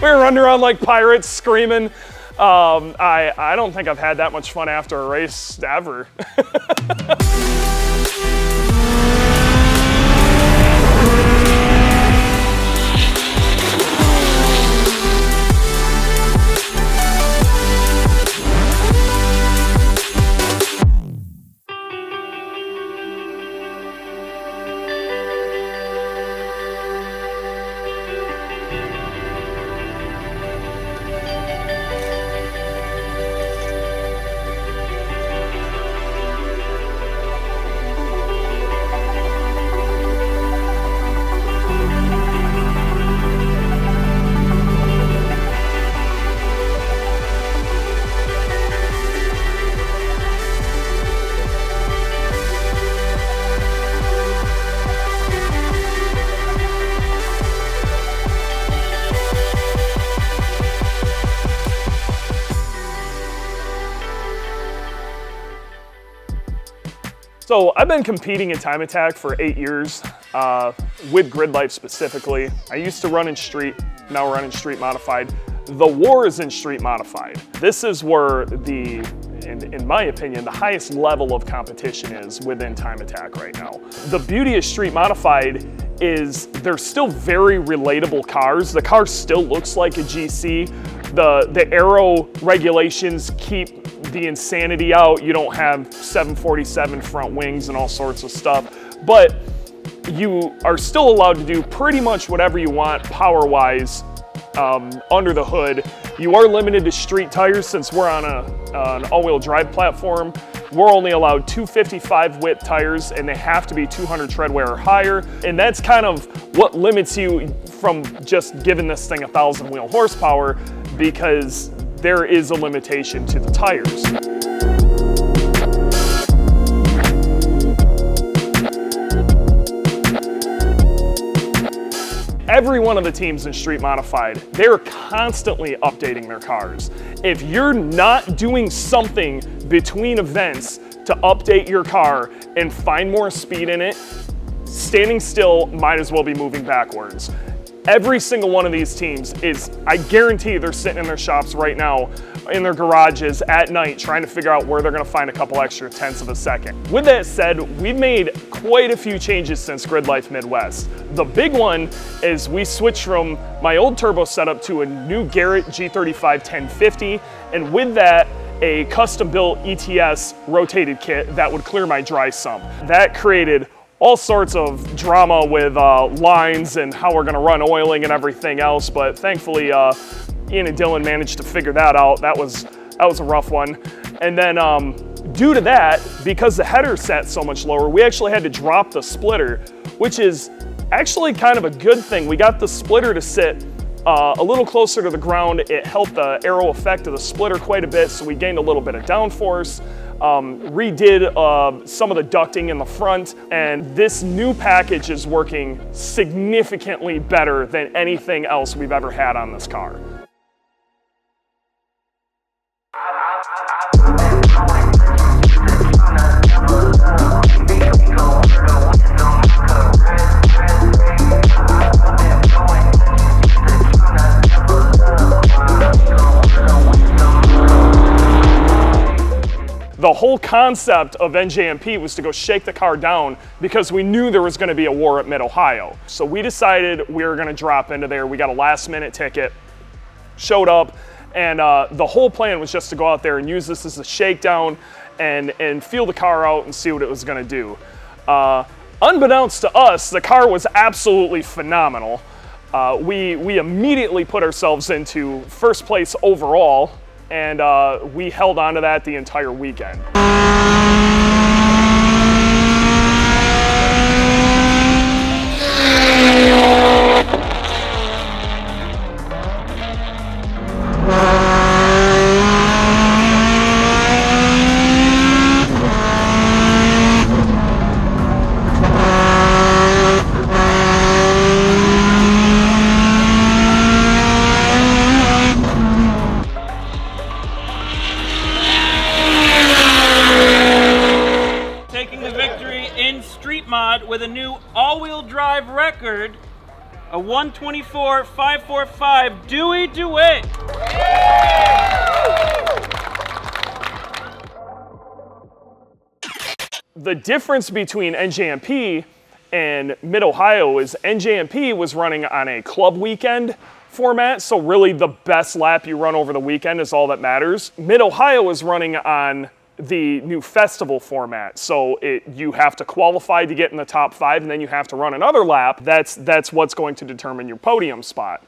We were running around like pirates, screaming. I don't think I've had that much fun after a race ever. So I've been competing in time attack for 8 years with GRIDLIFE specifically. I used to run in street, now run in street modified. The war is in street modified. This is where in my opinion, the highest level of competition is within time attack right now. The beauty of street modified is they're still very relatable cars. The car still looks like a GC. The aero regulations keep the insanity out. You don't have 747 front wings and all sorts of stuff, but you are still allowed to do pretty much whatever you want power-wise under the hood. You are limited to street tires since we're on an all-wheel drive platform. We're only allowed 255 width tires and they have to be 200 tread wear or higher. And that's kind of what limits you from just giving this thing 1,000 wheel horsepower, because there is a limitation to the tires. Every one of the teams in Street Modified, they're constantly updating their cars. If you're not doing something between events to update your car and find more speed in it, standing still might as well be moving backwards. Every single one of these teams is, I guarantee they're sitting in their shops right now, in their garages at night, trying to figure out where they're gonna find a couple extra tenths of a second. With that said, we've made quite a few changes since GRIDLIFE Midwest. The big one is we switched from my old turbo setup to a new Garrett G35 1050, and with that, a custom-built ETS rotated kit that would clear my dry sump. That created all sorts of drama with lines and how we're gonna run oiling and everything else, but thankfully Ian and Dylan managed to figure that out. That was a rough one. And then due to that, because the header sat so much lower, we actually had to drop the splitter, which is actually kind of a good thing. We got the splitter to sit a little closer to the ground. It helped the aero effect of the splitter quite a bit, so we gained a little bit of downforce. Redid some of the ducting in the front, and this new package is working significantly better than anything else we've ever had on this car. The whole concept of NJMP was to go shake the car down because we knew there was going to be a war at Mid Ohio. So we decided we were going to drop into there. We got a last minute ticket, showed up, and the whole plan was just to go out there and use this as a shakedown and feel the car out and see what it was going to do. Unbeknownst to us, the car was absolutely phenomenal. We immediately put ourselves into first place overall, and we held on to that the entire weekend. a 1:24.545. Dewey DeWitt. The difference between NJMP and Mid Ohio is NJMP was running on a club weekend format, so really the best lap you run over the weekend is all that matters. Mid Ohio is running on the new festival format, so you have to qualify to get in the top 5, and then you have to run another lap. That's what's going to determine your podium spot.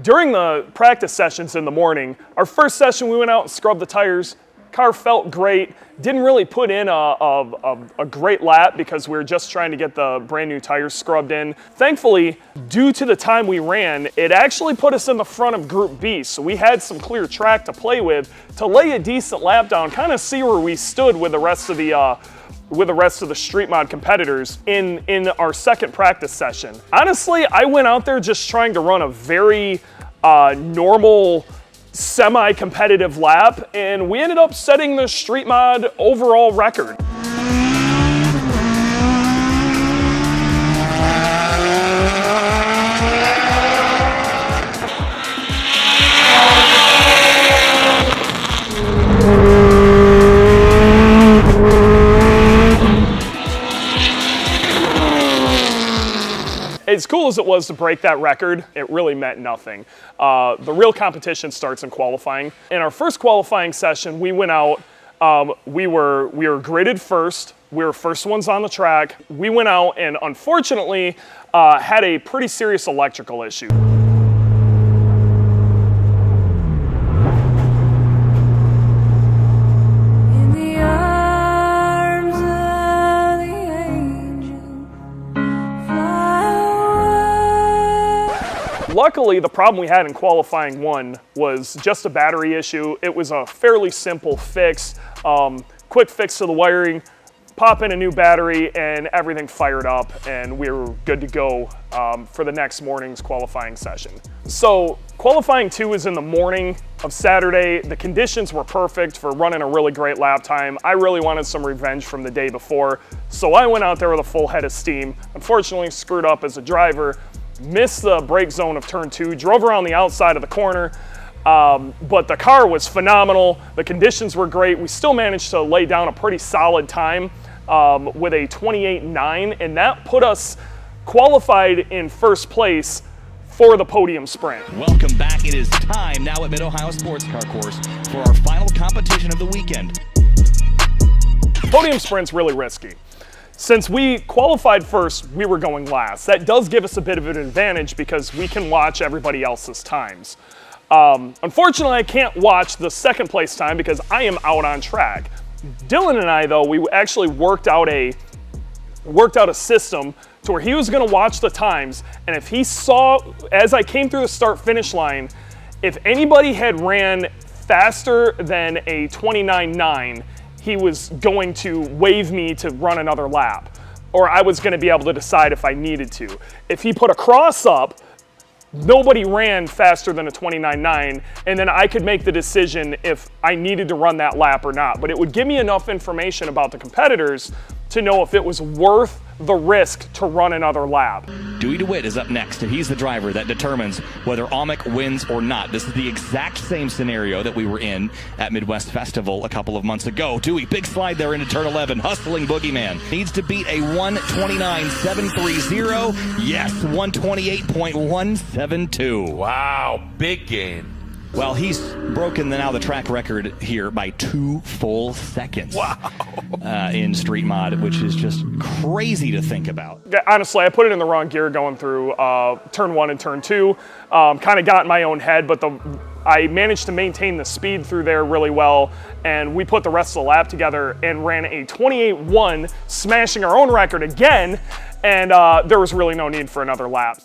During the practice sessions in the morning, our first session we went out and scrubbed the tires. Car felt great. Didn't really put in a great lap because we were just trying to get the brand new tires scrubbed in. Thankfully, due to the time we ran, it actually put us in the front of Group B, so we had some clear track to play with to lay a decent lap down, kind of see where we stood with the rest of the street mod competitors in our second practice session. Honestly, I went out there just trying to run a very normal semi-competitive lap, and we ended up setting the street mod overall record. As cool as it was to break that record, it really meant nothing. The real competition starts in qualifying. In our first qualifying session, we went out, we were gridded first. We were first ones on the track. We went out and unfortunately had a pretty serious electrical issue. Luckily, the problem we had in qualifying 1 was just a battery issue. It was a fairly simple fix, quick fix to the wiring, pop in a new battery, and everything fired up, and we were good to go for the next morning's qualifying session. So qualifying 2 is in the morning of Saturday. The conditions were perfect for running a really great lap time. I really wanted some revenge from the day before, so I went out there with a full head of steam. Unfortunately, screwed up as a driver, missed the brake zone of turn 2, drove around the outside of the corner, but the car was phenomenal. The conditions were great. We still managed to lay down a pretty solid time with a 28.9, and that put us qualified in first place for the podium sprint. Welcome back. It is time now at Mid Ohio Sports Car Course for our final competition of the weekend. Podium sprint's really risky. Since we qualified first, we were going last. That does give us a bit of an advantage because we can watch everybody else's times. Unfortunately, I can't watch the second place time because I am out on track. Dylan and I, though, we actually worked out a system to where he was going to watch the times, and if he saw, as I came through the start-finish line, if anybody had ran faster than a 29.9, he was going to wave me to run another lap, or I was going to be able to decide if I needed to. If he put a cross up, nobody ran faster than a 29.9, and then I could make the decision if I needed to run that lap or not. But it would give me enough information about the competitors to know if it was worth the risk to run another lap. Dewey DeWitt is up next, and he's the driver that determines whether Amick wins or not. This is the exact same scenario that we were in at Midwest Festival a couple of months ago. Dewey, big slide there into turn 11, hustling boogeyman. Needs to beat a 1:29.730. Yes, 1:28.172. Wow, big gain. Well, he's broken the track record here by 2 full seconds. Wow. In street mod, which is just crazy to think about. Honestly, I put it in the wrong gear going through turn 1 and turn 2. Kind of got in my own head, but I managed to maintain the speed through there really well, and we put the rest of the lap together and ran a 28.1, smashing our own record again, and there was really no need for another lap.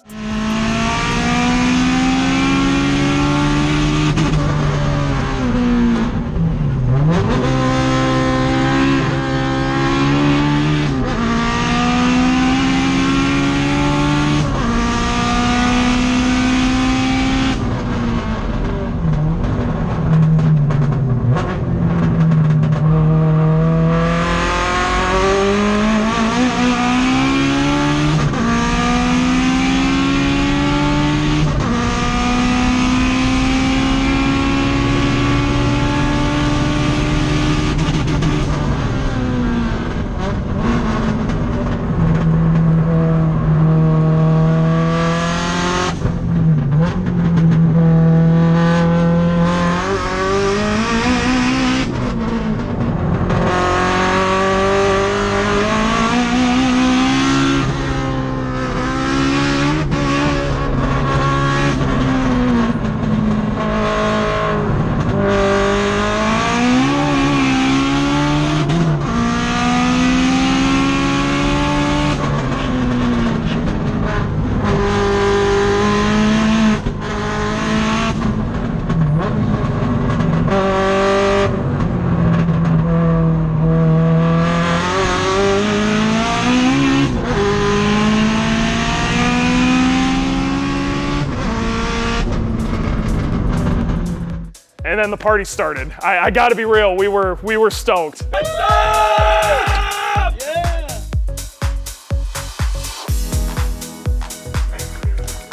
And then the party started. I gotta be real, we were stoked.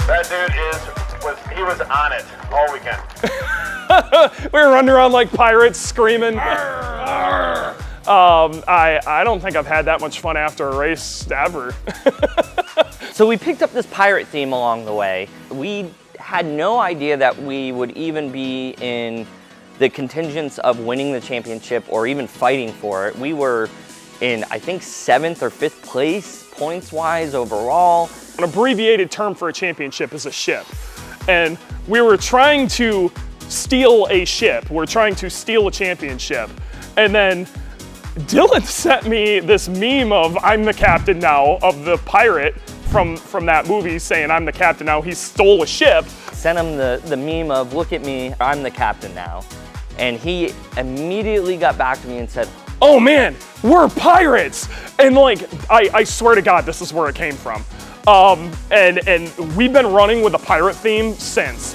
That dude he was on it all weekend. We were running around like pirates screaming. I don't think I've had that much fun after a race ever. So we picked up this pirate theme along the way. We had no idea that we would even be in the contingents of winning the championship or even fighting for it. We were in, I think, 7th or 5th place points-wise overall. An abbreviated term for a championship is a ship. And we were trying to steal a ship. We're trying to steal a championship. And then Dylan sent me this meme of I'm the captain now, of the pirate from that movie saying I'm the captain now. He stole a ship. Sent him the meme of look at me, I'm the captain now. And he immediately got back to me and said, oh man, we're pirates. And like, I swear to God, this is where it came from. And we've been running with a pirate theme since.